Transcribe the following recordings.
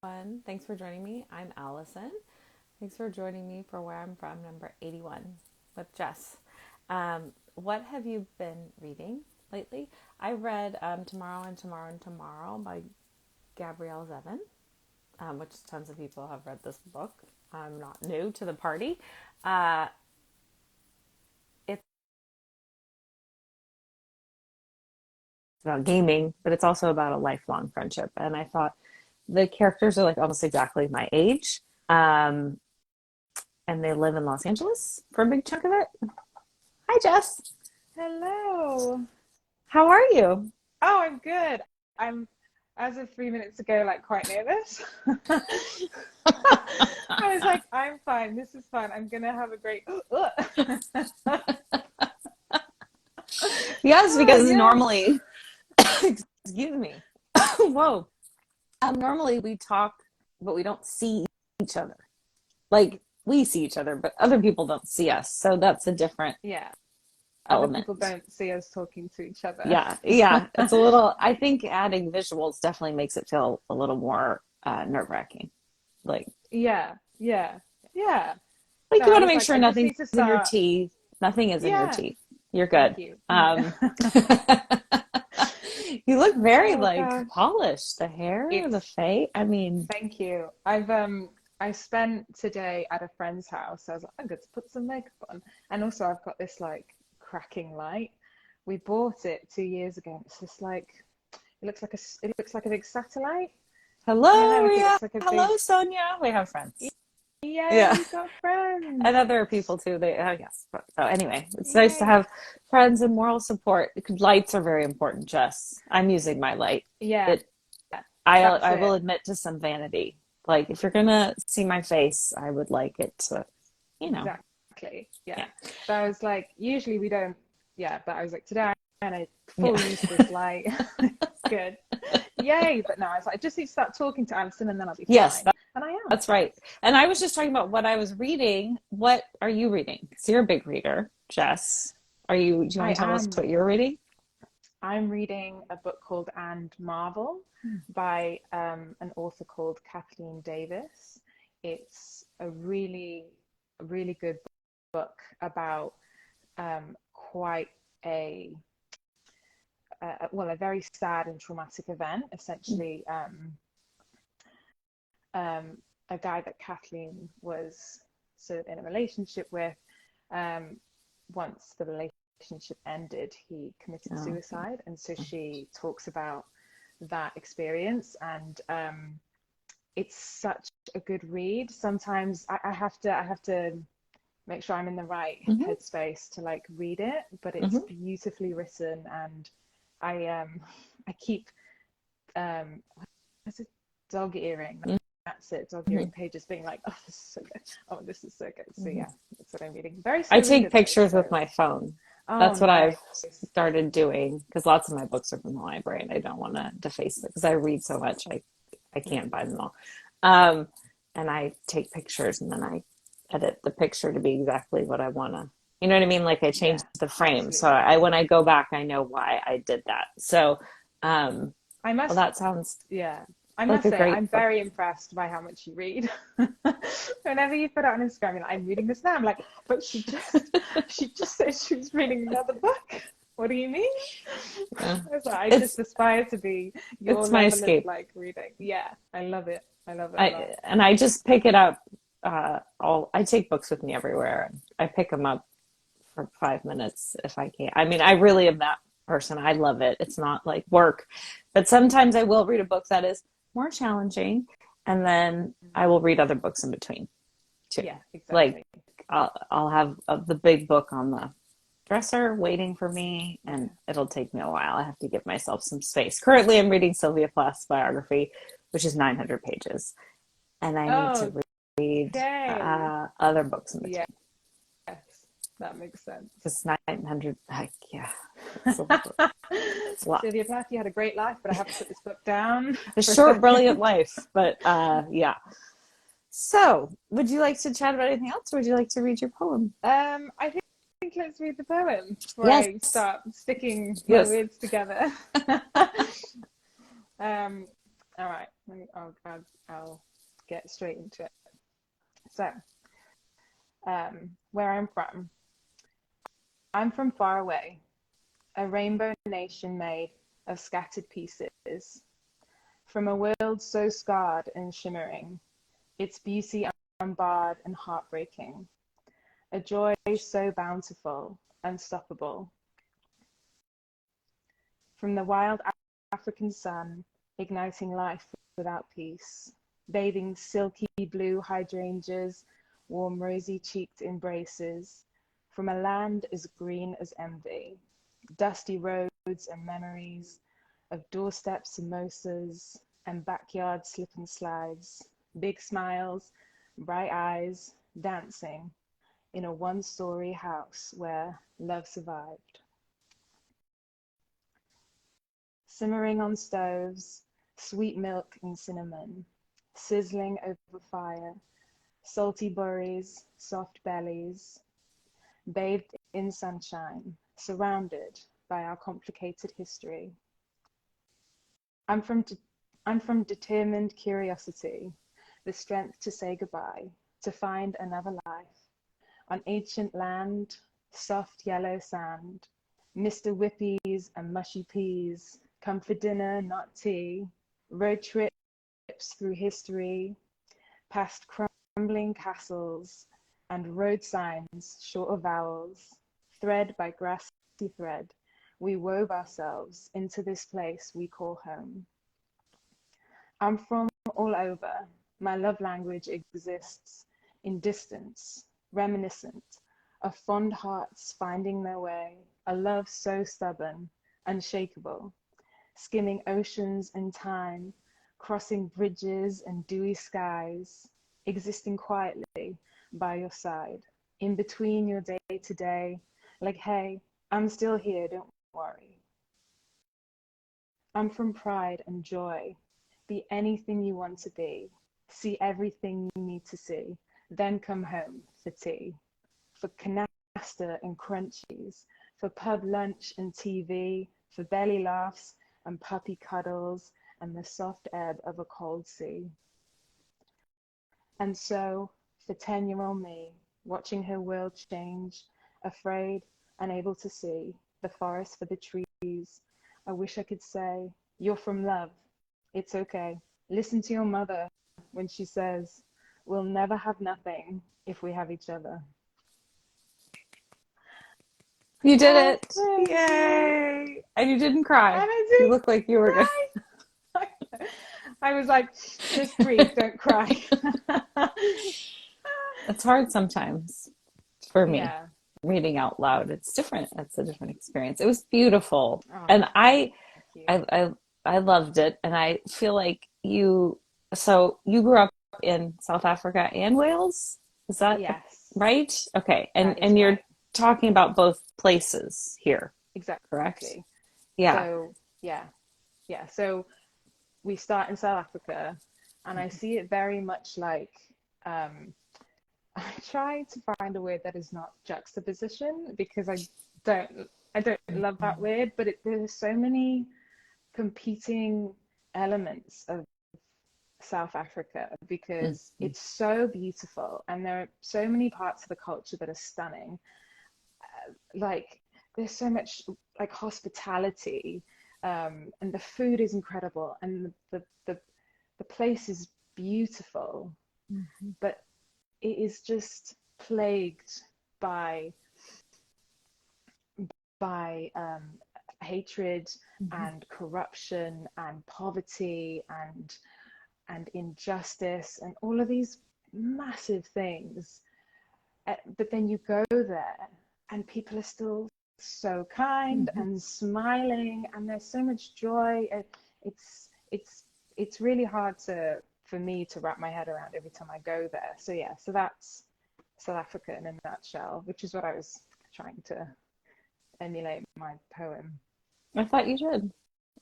everyone. Thanks for joining me. I'm Allison. Thanks for joining me for Where I'm From, number 81 with Jess. What have you been reading lately? I read Tomorrow and Tomorrow and Tomorrow by Gabrielle Zevin, which tons of people have read this book. I'm not new to the party. Uh, it's about gaming, but it's also about a lifelong friendship. And I thought the characters are like almost exactly my age. Um, and they live in Los Angeles for a big chunk of it. Hi, Jess. Hello. How are you? Oh, I'm good. I'm, as of 3 minutes ago, like quite nervous. I was like, I'm fine. This is fun. I'm gonna have a great. Yes, Oh, because yeah. normally, excuse me. Whoa. Normally we talk, but we don't see each other. Like we see each other, but other people don't see us. So that's a different Yeah. Other people element. don't see us talking to each other. Yeah, yeah. It's a little, I think adding visuals definitely makes it feel a little more nerve-wracking. Like, Yeah. Yeah. Yeah. like No, you I want to was make like, sure I just nothing's need to in your start. teeth. Nothing is in your Yeah. teeth. You're good. Thank you. Um, you look very Oh like gosh. polished. The hair, the It's face. I mean, Thank you. I spent today at a friend's house. So I was like, I'm good to put some makeup on. And also I've got this like cracking light. We bought it 2 years ago. And it's just like it looks like a big satellite. I don't know, hello, like it Ria. looks like a big. Hello, Sonia. We have friends. Yay, Yeah. we've got And friends. other people too. They, oh yes. But, so anyway, it's nice to Yay. have friends and moral support. Lights are very important, Jess. I'm using my light. Yeah, It, I, that's I will it. admit to some vanity. Like if you're gonna see my face, I would like it to, you know, Exactly. Yeah. yeah, So I was like, usually we don't, yeah, but I was like, today I'm gonna yeah. full use this light. It's good. Yay. But no, I was like, I just need to start talking to Alison and then I'll be Yes, fine. And I am. that's right. And I was just talking about what I was reading. What are you reading? Because you're a big reader, Jess. Do you want I to tell us am. what you're reading? I'm reading a book called And Marvel by an author called Kathleen Davis. It's a really good book about quite a well, a very sad and traumatic event. Essentially, a guy that Kathleen was sort of in a relationship with, um, once the relationship ended, he committed Oh, suicide. And so she talks about that experience. And it's such a good read. Sometimes I have to make sure I'm in the right hmm headspace to like read it, but it's hmm beautifully written. And I keep what's it, dog earring. That's it, dog hmm earring pages being like, oh, this is so good. Oh, this is so good. So hmm yeah, that's what I'm reading. Very I slow reader take though. pictures with So my phone. oh, That's what I've nice. started doing because lots of my books are from the library and I don't want to deface it because I read so much I can't buy them all. Um, and I take pictures and then I edit the picture to be exactly what I want to. You know what I mean? Like I change Yeah, the frame. So absolutely. I when I go back I know why I did that. So um, I well must that sounds Yeah, I like must a say great I'm book. very impressed by how much you read. Whenever you put it on Instagram, you're like, I'm reading this now. I'm like, but she just said she was reading another book. What do you mean? Yeah. I was like, I It's just aspire to be your it's my level of escape. like reading. Yeah, I love it. I love it a lot. I just pick it up. All I take books with me everywhere. I pick them up for 5 minutes if I can. I mean, I really am that person. I love it. It's not like work, but sometimes I will read a book that is more challenging, and then I will read other books in between too. Yeah, Like exactly. I'll have the big book on the dresser waiting for me, and Yeah. it'll take me a while. I have to give myself some space. Currently, I'm reading Sylvia Plath's biography, which is 900 pages, and I need to read Okay. other books in Yes, between that makes sense. because 900, like, yeah, it's a lot. It's a lot. Sylvia Plath, you had a great life, but I have to put this book down A for a short, brilliant second. life, but yeah. So, would you like to chat about anything else, or would you like to read your poem? I think let's read the poem before Yes, I start sticking my yes. words together. Um, All right. I'll get straight into it. So, where I'm from far away, a rainbow nation made of scattered pieces, from a world so scarred and shimmering, its beauty unbarred and heartbreaking, a joy so bountiful, unstoppable. From the wild African sun, igniting life without peace, bathing silky blue hydrangeas, warm rosy-cheeked embraces, from a land as green as envy, dusty roads and memories of doorstep samosas and backyard slip and slides, big smiles, bright eyes, dancing in a one-story house where love survived. Simmering on stoves, sweet milk and cinnamon, sizzling over fire, salty burries, soft bellies, bathed in sunshine, surrounded by our complicated history. I'm from, I'm from determined curiosity, the strength to say goodbye, to find another life, on ancient land, soft yellow sand, Mr. Whippies and mushy peas, come for dinner, not tea, road trips through history, past crumbling castles and road signs short of vowels, thread by grassy thread, we wove ourselves into this place we call home. I'm from all over. My love language exists in distance, reminiscent of fond hearts finding their way, a love so stubborn, unshakable, skimming oceans and time, crossing bridges and dewy skies, existing quietly by your side, in between your day to day, like, hey, I'm still here, don't worry. I'm from pride and joy. Be anything you want to be. See everything you need to see. Then come home for tea. For canasta and crunchies. For pub lunch and TV. For belly laughs and puppy cuddles and the soft ebb of a cold sea. And so, for 10-year-old me, watching her world change, afraid, unable to see the forest for the trees, I wish I could say, you're from love. It's okay. Listen to your mother when she says, we'll never have nothing if we have each other. You did Oh, it. thank you. Yay. And you didn't And cry. I You didn't look like you were cry. I was like, just breathe, don't cry. It's hard sometimes for me Yeah. reading out loud. It's different. It's a different experience. It was beautiful. Oh, And thank you. I loved it. And I feel like so you grew up in South Africa and Wales? Is that Yes, right? Okay. that is And you're right. talking about both places here, correct? Exactly. Yeah. So, yeah, yeah. So we start in South Africa, and I see it very much like um, I try to find a word that is not juxtaposition because don't I don't love that word, but there's so many competing elements of South Africa because Mhm. it's so beautiful and there are so many parts of the culture that are stunning. Like there's so much like hospitality, and the food is incredible, and the place is beautiful, Mhm. but it is just plagued by by hatred Mhm. and corruption and poverty and injustice and all of these massive things. But then you go there and people are still so kind Mhm. and smiling and there's so much joy. It's it's it's really hard to for me to wrap my head around every time I go there. So yeah, so that's South Africa in a nutshell, which is what I was trying to emulate my poem. I thought you did.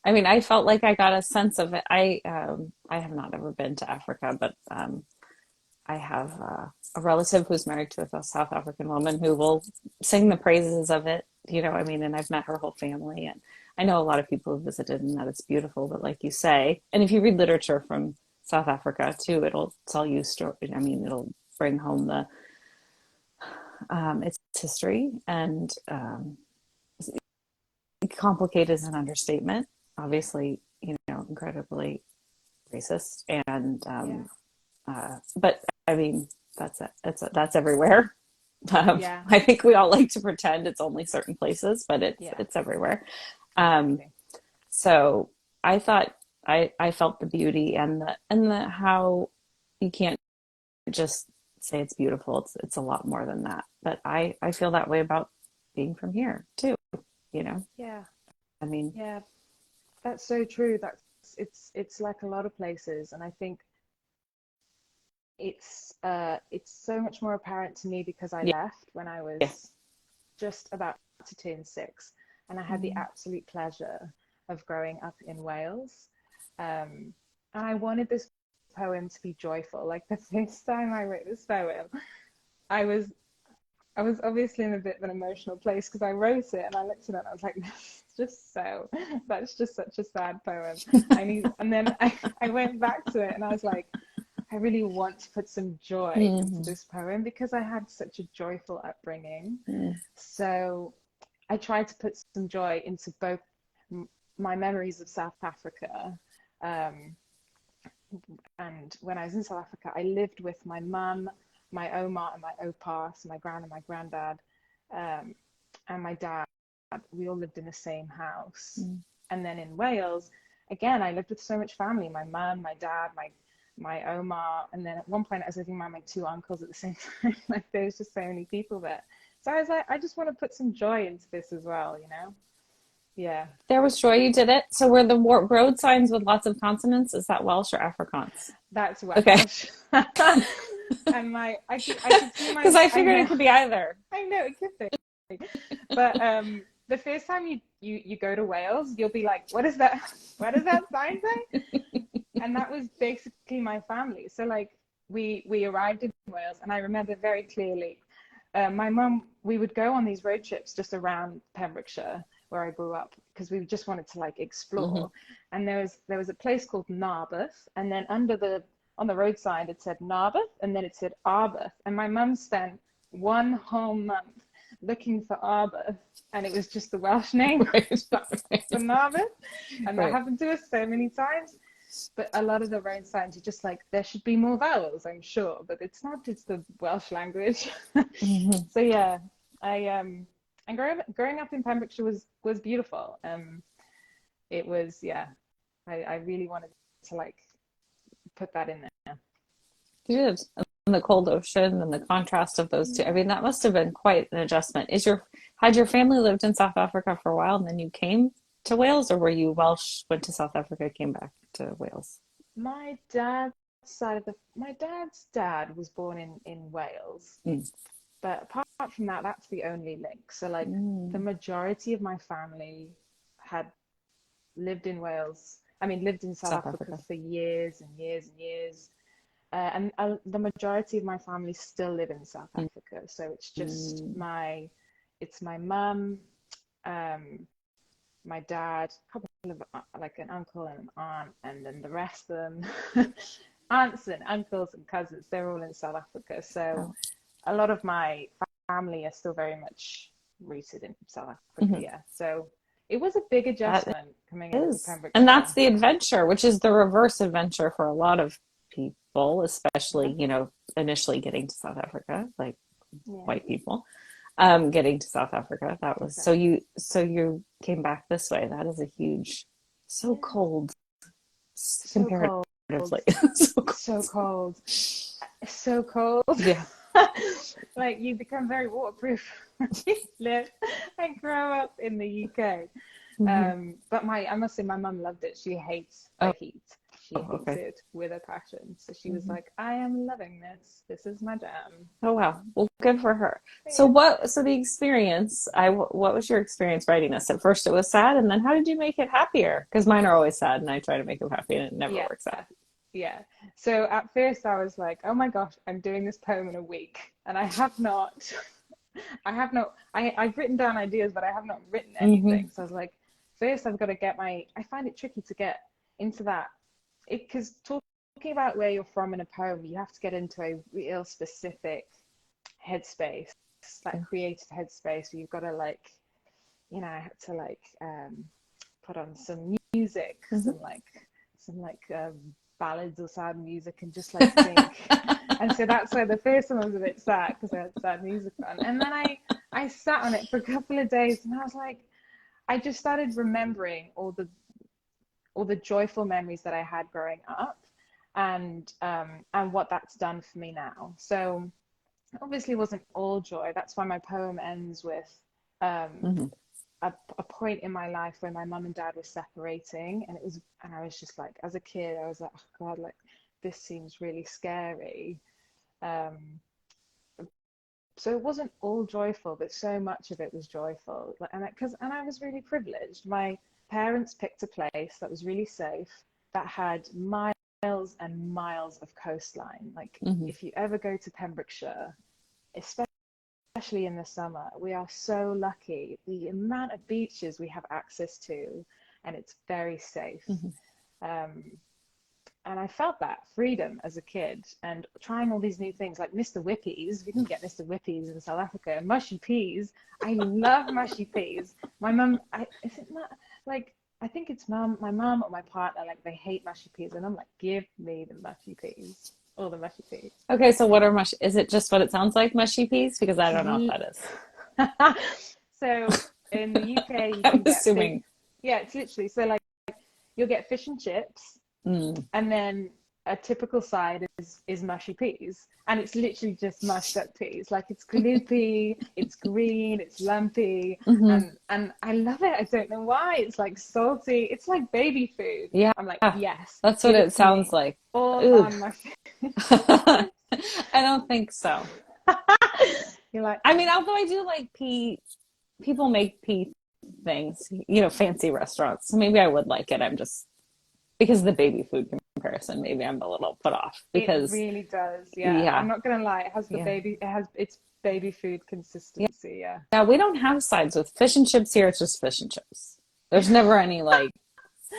I mean, I felt like I got a sense of it. I have not ever been to Africa, but I have a relative who's married to a South African woman who will sing the praises of it. You know, I mean, and I've met her whole family, and I know a lot of people have visited and that it's beautiful, but like you say, and if you read literature from South Africa too, it'll tell you story. I mean, it'll bring home the its history, and complicated is an understatement. Obviously, incredibly racist, and Yeah. but I mean, that's everywhere. Yeah. I think we all like to pretend it's only certain places, but Yeah. it's everywhere. Um, Exactly. so I thought I felt the beauty and the how you can't just say it's beautiful. It's a lot more than that. But I feel that way about being from here too. You know, Yeah. I mean, Yeah. That's so true. It's like a lot of places, and I think it's so much more apparent to me because I yeah, left when I yeah. was just about to turn 6, and I had the Mm. absolute pleasure of growing up in Wales. And I wanted this poem to be joyful. Like the first time I wrote this poem, I was I was obviously in a bit of an emotional place because I wrote it and I looked at it and I was like, that's just such a sad poem. And then I went back to it and I was like, I really want to put some joy into Mm-hmm. this poem because I had such a joyful upbringing. Mm. So I tried to put some joy into both my memories of South Africa. Um, and when I was in South Africa, I lived with my mum, my Oma, and my Opa, so my gran and my granddad, um, and my dad. We all lived in the same house. Mm. And then in Wales, again, I lived with so much family: my mum, my dad, my Oma, and then at one point I was living with my 2 uncles at the same time. Like there was just so many people there. So I was like, I just want to put some joy into this as well, you know? Yeah, There was joy. You did it. So were the road signs with lots of consonants? Is that Welsh or Afrikaans? that's Okay. Welsh. And I could see Because I figured it could be either. I know it could be. But the first time you go to Wales, you'll be like, what is that? What does that sign say? And that was basically my family. So like we arrived in Wales, and I remember very clearly. My mum, we would go on these road trips just around Pembrokeshire, where I grew up, because we just wanted to like Mm-hmm. explore. And there was a place called Narberth, and then on the roadside it said Narberth, and then it said Arbeth. And my mum spent one whole month looking for Arbeth, and it was just the Welsh name Right. for Narberth. And that Right. happened to us so many times. But a lot of the road signs are just like, there should be more vowels, I'm sure, but it's not, it's the Welsh language. Mm-hmm. So yeah, and growing up in Pembrokeshire was beautiful. It was, yeah, I really wanted to like put that in there. You did. And the cold ocean and the contrast of those two. I Yeah. mean, that must have been quite an adjustment. Had your family lived in South Africa for a while and then you came to Wales, or were you Welsh, went to South Africa, came back to Wales? My dad's dad was born in Wales, Mm. but apart from that, that's the only link. So like the Mm. majority of my family had lived in Wales. I mean, lived in South South Africa Africa. for years and years and years. And the majority of my family still live in South Africa. So Mm. it's my mum, um, my dad, a couple of like an uncle and an aunt, and then the rest of them, aunts and uncles and cousins, they're all in South Africa. So Oh. a lot of my family are still very much rooted in South Africa. Mhm. Yeah. So it was a big That adjustment coming into is. And Pembrokeshire. that's the adventure, which is the reverse adventure for a lot of people, Uh-huh. especially, initially getting to South Africa, like Yeah, white people. Getting to South Africa. That was exactly. so you came back this way. That is a huge, so Yeah. cold So comparatively. cold. So So cold. cold. So cold. Yeah. Like you become very waterproof when you live and grow up in the UK. Mm-hmm. But I must say, my mum loved it. She hates the Oh, heat. She hates okay. it with a passion. So she was Mm-hmm. like, I am loving this. This is my jam. Oh wow. Well, good for her. But So yeah. what? So the experience. What was your experience writing this? At first, it was sad, and then how did you make it happier? Because mine are always sad, and I try to make them happy, and it never Yeah. works out. Yeah. So at first I was like, oh my gosh, I'm doing this poem in a week. And I have not, I've written down ideas, but I have not written Mm-hmm. anything. So I was like, first I've got to I find it tricky to get into that, because talking about where you're from in a poem, you have to get into a real specific headspace, like creative headspace, where you've got to like, I had to like put on some music, some ballads or sad music, and just like think. And so that's why the first one was a bit sad, because I had sad music on. And then I sat on it for a couple of days, and I was like, I just started remembering all the joyful memories that I had growing up, and what that's done for me now. So obviously it wasn't all joy. That's why my poem ends with a point in my life where my mum and dad were separating, and I was just like, as a kid, I was like, oh God, like this seems really scary. So it wasn't all joyful, but so much of it was joyful. And I was really privileged. My parents picked a place that was really safe, that had miles and miles of coastline. Like if you ever go to Pembrokeshire, especially in the summer, we are so lucky. The amount of beaches we have access to, and it's very safe. And I felt that freedom as a kid, and trying all these new things like Mr. Whippies. We didn't get Mr. Whippies in South Africa. And mushy peas. I love mushy peas. My mum, I think it's my mum or my partner, like they hate mushy peas. And I'm like, give me the mushy peas. All the mushy peas. Okay, so what are mushy? Is it just what it sounds like, mushy peas? Because I don't know what that is. So in the UK, you I'm can assuming. It's literally, so like you'll get fish and chips. And then a typical side is mushy peas, and it's literally just mushed up peas. Like it's gloopy, it's green, it's lumpy, and I love it. I don't know why. It's like salty. It's like baby food. Yeah, I'm like, yes, that's what it sounds like. All on my food. I don't think so. You're like, I mean, although I do like pea. People make pea things, fancy restaurants. So maybe I would like it. I'm just, because of the baby food comparison, maybe I'm a little put off, because it really does. Yeah. I'm not gonna lie, it has it's baby food consistency. Yeah, we don't have sides with fish and chips here. It's just fish and chips. There's never any like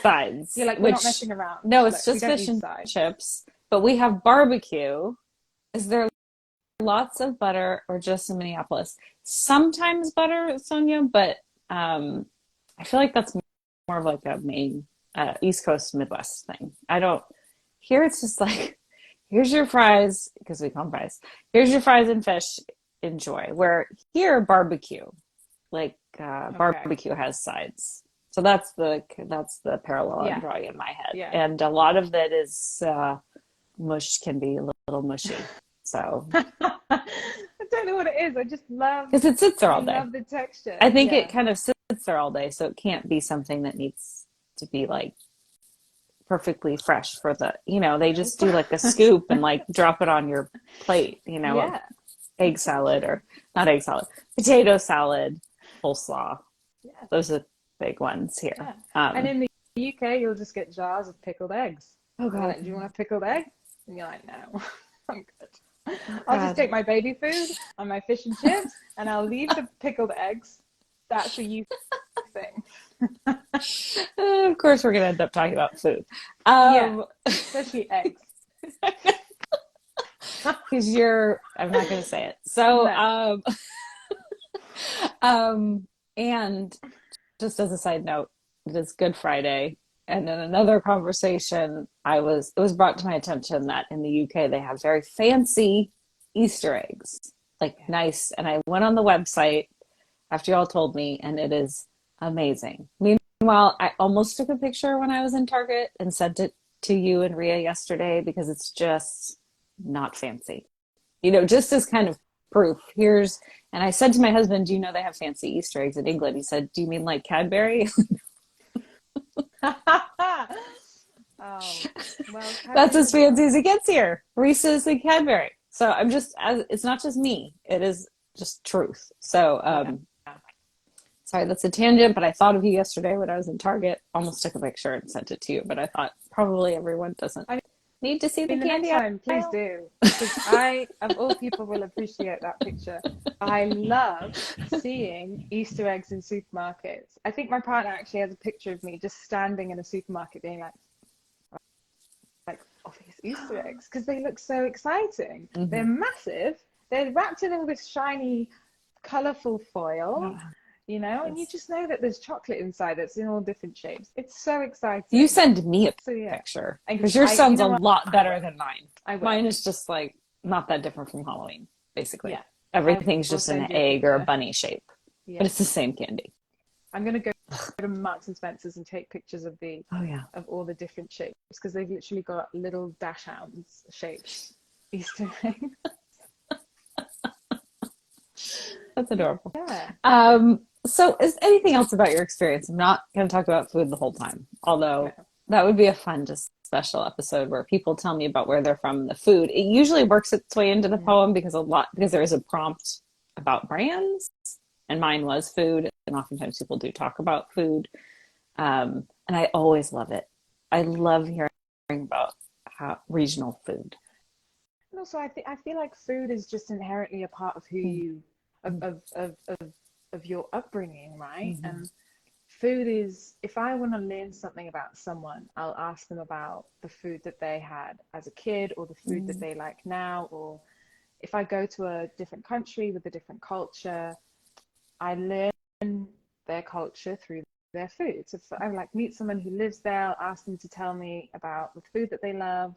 sides. You're like, we're not messing around. No, it's just fish and chips. But we have barbecue. Is there lots of butter, or just in Minneapolis? Sometimes butter, Sonia, but I feel like that's more of like a main East Coast Midwest thing. Here it's just like, here's your fries, because we call them fries. Here's your fries and fish, enjoy. Where here, barbecue, like barbecue has sides. So that's the parallel I'm drawing in my head. Yeah. And a lot of it is mush, can be a little mushy. So I don't know what it is. I just love, because it sits there all day. I love the texture. I think it kind of sits there all day, so it can't be something that needs to be like perfectly fresh for they just do like a scoop and like drop it on your plate, egg salad, or not egg salad, potato salad, coleslaw. Yeah. Those are big ones here. Yeah. And in the UK, you'll just get jars of pickled eggs. Oh God. Like, do you want a pickled egg? And you're like, no, I'm good. I'll just take my baby food and my fish and chips, and I'll leave the pickled eggs. That's a you thing. Of course, we're going to end up talking about food. Especially eggs. Because I'm not going to say it. So, no. And just as a side note, it is Good Friday. And in another conversation, it was brought to my attention that in the UK, they have very fancy Easter eggs, like nice. And I went on the website after y'all told me, and it is amazing. Meanwhile, I almost took a picture when I was in Target and sent it to you and Rhea yesterday, because it's just not fancy. Just as kind of proof. And I said to my husband, do you know they have fancy Easter eggs in England? He said, do you mean like Cadbury? That's as fancy as it gets here. Reese's and Cadbury. So it's not just me. It is just truth. So, sorry, that's a tangent, but I thought of you yesterday when I was in Target. Almost took a picture and sent it to you, but I thought probably everyone doesn't Need to see the mean, the next candy time, please aisle. do, because I, of all people, will appreciate that picture. I love seeing Easter eggs in supermarkets. I think my partner actually has a picture of me just standing in a supermarket being like, oh, these Easter eggs, because they look so exciting. They're Hmm. massive. They're wrapped in all this shiny, colorful foil, Ah, and you yes. just know that there's chocolate inside that's in all different shapes. It's so You exciting. send me a So yeah, picture I, because yours I, you sounds a know what? lot I better will. than mine. I will. Mine is just like not that different from Halloween, basically. Yeah, I Everything's will just an send you a egg or a picture. bunny shape, but Yeah, it's the same candy. I'm gonna go to Marks and Spencers and take pictures of the Oh yeah, of all the different shapes because they've literally got little dash hounds shaped Easter eggs. that's adorable. Yeah. So is anything else about your experience? I'm not going to talk about food the whole time, No. although that would be a fun, just special episode where people tell me about where they're from and the food. It usually works its way into the Mm. poem because there is a prompt about brands, and mine was food, and oftentimes people do talk about food. And I always love it. I love hearing about regional food. And also, I feel like food is just inherently a part of who you of your upbringing, right? Mm-hmm. And food is, if I want to learn something about someone, I'll ask them about the food that they had as a kid or the food that Mm-hmm. they like now. Or if I go to a different country with a different culture, I learn their culture through their food. So if I like meet someone who lives there, I'll ask them to tell me about the food that they love.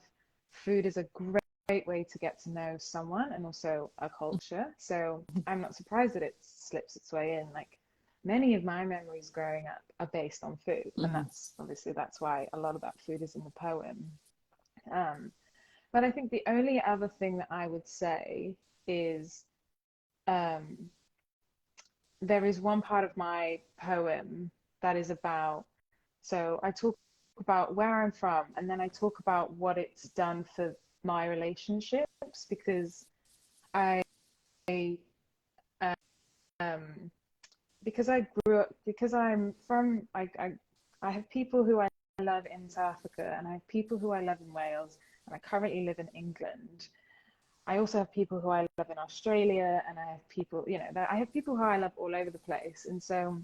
Food is a great way to get to know someone and also a culture. So I'm not surprised that it slips its way in. Like many of my memories growing up are based on food, and Mm-hmm. that's why a lot of that food is in the poem. Um, but I think the only other thing that I would say is um, there is one part of my poem that is about, so I talk about where I'm from and then I talk about what it's done for my relationships because I um because I grew up because I'm from I have people who I love in South Africa and I have people who I love in Wales and I currently live in England. I also have people who I love in Australia and I have people, I have people who I love all over the place. And so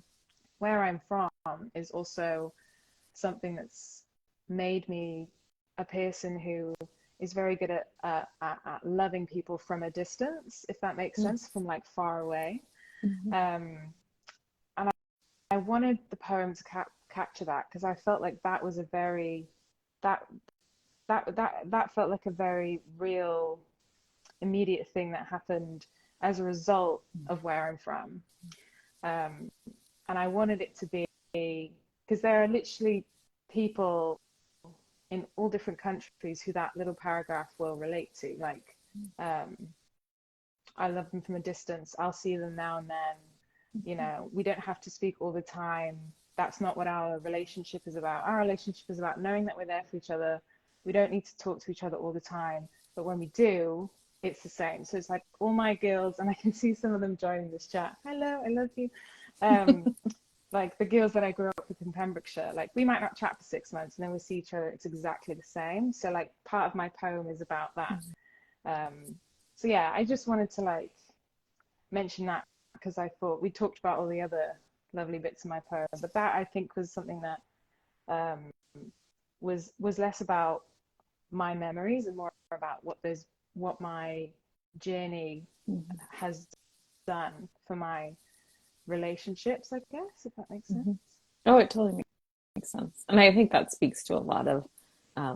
where I'm from is also something that's made me a person who is very good at loving people from a distance, if that makes sense, from like far away. Mm-hmm. Um, and I wanted the poem to capture that because I felt like that was a very that that felt like a very real immediate thing that happened as a result of where I'm from. Um, and I wanted it to be because there are literally people in all different countries who that little paragraph will relate to. Like, um, I love them from a distance. I'll see them now and then. We don't have to speak all the time. That's not what our relationship is about. Our relationship is about knowing that we're there for each other. We don't need to talk to each other all the time. But when we do, it's the same. So it's like all my girls, and I can see some of them joining this chat. Hello, I love you. Um, like the girls that I grew up with in Pembrokeshire, like we might not chat for 6 months and then we see each other, it's exactly the same. So like part of my poem is about that. So yeah, I just wanted to like mention that because I thought we talked about all the other lovely bits of my poem, but that I think was something that um, was less about my memories and more about what my journey Mm-hmm. has done for my relationships, I guess, if that makes sense. Mm-hmm. Oh, it totally makes sense. And I think that speaks to a lot of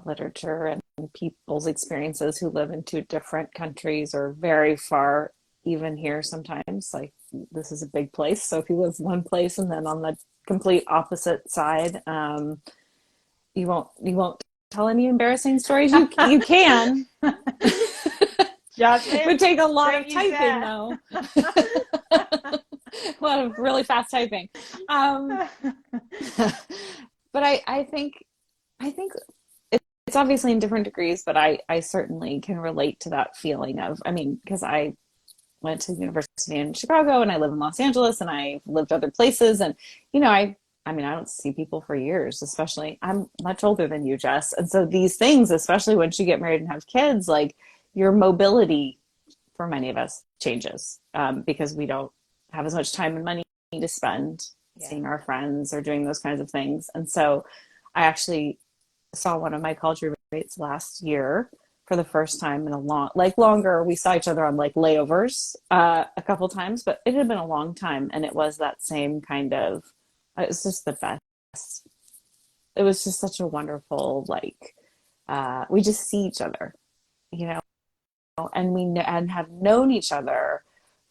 literature and people's experiences who live in two different countries or very far, even here sometimes. Like this is a big place. So if you live one place and then on the complete opposite side, you won't tell any embarrassing stories. You can. It would Jasmine, take a lot don't of you typing dare. though. A lot of really fast typing. Um, but I think it's obviously in different degrees, but I certainly can relate to that feeling of, I mean, because I went to university in Chicago and I live in Los Angeles and I've lived other places and I I mean, I don't see people for years, especially I'm much older than you, Jess. And so these things, especially once you get married and have kids, like your mobility for many of us changes because we don't have as much time and money to spend Yeah. seeing our friends or doing those kinds of things. And so I actually saw one of my college roommates last year for the first time in a long, like longer. We saw each other on like layovers a couple times, but it had been a long time. And it was that same kind of, it was just the best. It was just such a wonderful, like, we just see each other, you know, and and have known each other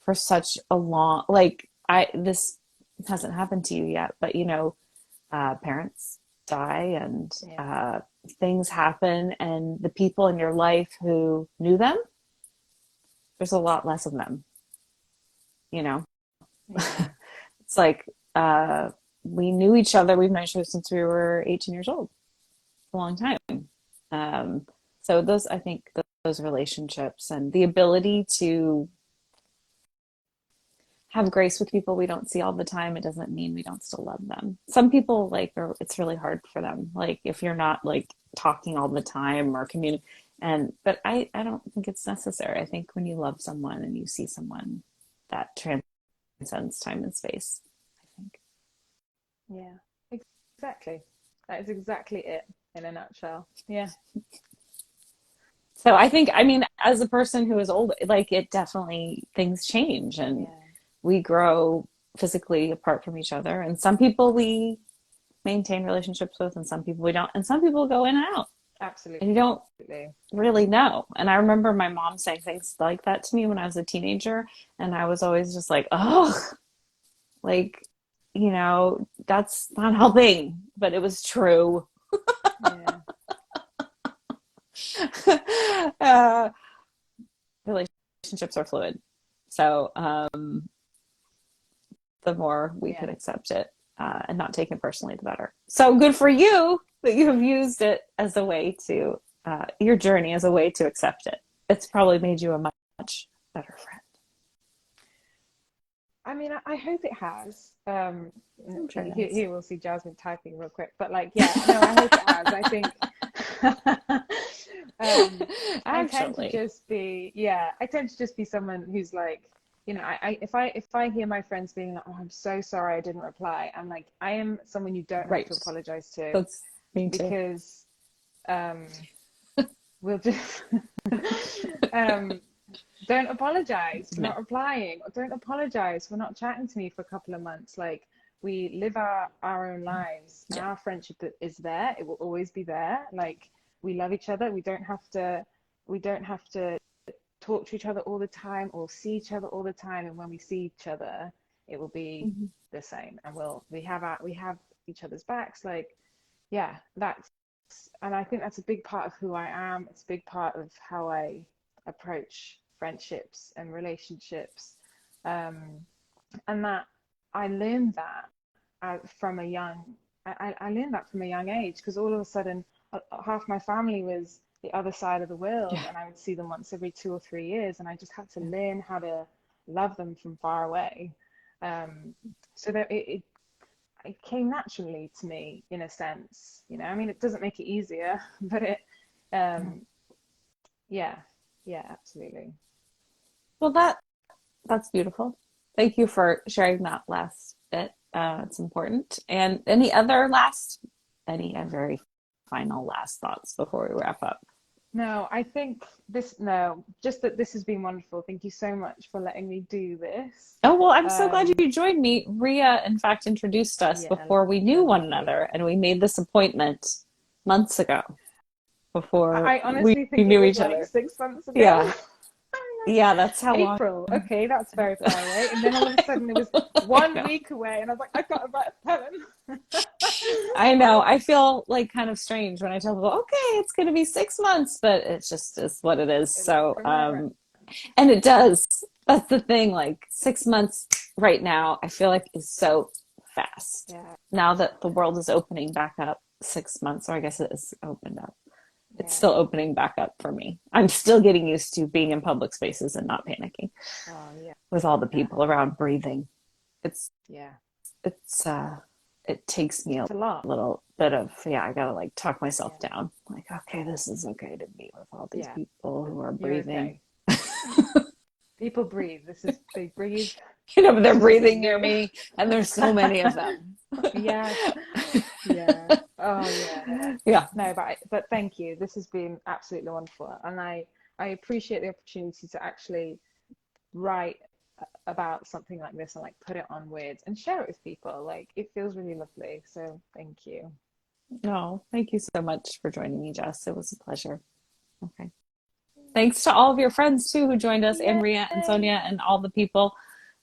for such a long, like, this hasn't happened to you yet, but parents die and Yeah. things happen, and the people in your life who knew them, there's a lot less of them, you know? Yeah. It's like we knew each other, we've known each other since we were 18 years old, a long time. Um, so those, I think, those relationships and the ability to have grace with people we don't see all the time, it doesn't mean we don't still love them. Some people it's really hard for them. Like if you're not like talking all the time or communicating, but I don't think it's necessary. I think when you love someone and you see someone, that transcends time and space, I think. Yeah. Exactly. That is exactly it in a nutshell. Yeah. So I think, I mean, as a person who is old, like it definitely, things change and Yeah. we grow physically apart from each other. And some people we maintain relationships with, and some people we don't. And some people go in and out, Absolutely. and you don't really know. And I remember my mom saying things like that to me when I was a teenager, and I was always just like, oh, like, that's not helping, but it was true. Yeah. uh, Relationships are fluid. So the more we Yeah. could accept it and not take it personally, the better. So good for you that you have used it as a way to, your journey as a way to accept it. It's probably made you a much better friend. I mean, I hope it has. I'm sure it has. Here we'll see Jasmine typing real quick, but like, yeah, no, I hope it has. I think I tend to Actually, just be, yeah, I tend to just be someone who's like, if I hear my friends being like, oh, I'm so sorry I didn't reply, I'm like, I am someone you don't have right. to apologize to That's me too. because um, we'll just um, don't apologize for No. not replying, or don't apologize for not chatting to me for a couple of months. Like, we live our own lives, and Yeah. our friendship is there. It will always be there. Like, we love each other. We don't have to talk to each other all the time or see each other all the time. And when we see each other, it will be Mm-hmm. the same, and we have each other's backs. Like, yeah, and I think that's a big part of who I am. It's a big part of how I approach friendships and relationships. Um, and that I learned that from a young, I learned that from a young age, because all of a sudden half my family was the other side of the world, Yeah. and I would see them once every 2 or 3 years, and I just had to Yeah. learn how to love them from far away. So that it came naturally to me, in a sense. I mean, it doesn't make it easier, but Yeah. um, yeah, yeah, absolutely. Well, that's beautiful. Thank you for sharing that last bit. It's important. And any very final last thoughts before we wrap up? No, I think no, just that this has been wonderful. Thank you so much for letting me do this. Oh, well, I'm so glad Um, you joined me. Ria, in fact, introduced us yeah, before we knew one lovely. another, and we made this appointment months ago before I we honestly think it knew was each like other. 6 months ago. Yeah. I'm like, Yeah, that's how long. April, okay, that's very far away. And then all of a sudden it was I one know. week away, and I was like, I got to write a poem. I know. I feel like kind of strange when I tell people, okay, it's going to be 6 months, but it just is what it is. So, Right. and it does. That's the thing. Like 6 months right now, I feel like is so fast. Yeah, Now that the world is opening back up, 6 months, or I guess it is opened up. It's yeah. still opening back up for me. I'm still getting used to being in public spaces and not panicking Oh, yeah. with all the Yeah. people around breathing. It's Yeah. it's it takes me a It's a lot. little bit of, yeah, I gotta like talk Yeah. myself down. Like, okay, this is okay to be with all these Yeah. people who are You're breathing. okay. People breathe. They breathe. But they're This isn't breathing near you. me, and there's so many of them. Yes. Yeah. Oh yeah. Yeah. No, but thank you. This has been absolutely wonderful, and I appreciate the opportunity to actually write about something like this and like put it on words and share it with people. Like it feels really lovely. So thank you. No, thank you so much for joining me, Jess. It was a pleasure. Okay. Thanks to all of your friends too who joined us, and Ria and Yay! Sonia and all the people.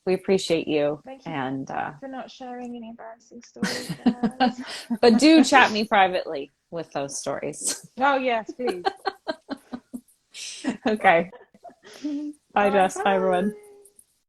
We appreciate you. Thank you And for not sharing any embarrassing stories, Jess. but do chat me privately with those stories. Oh yes, please. Okay. All Bye, right, Jess. Bye, everyone. bye.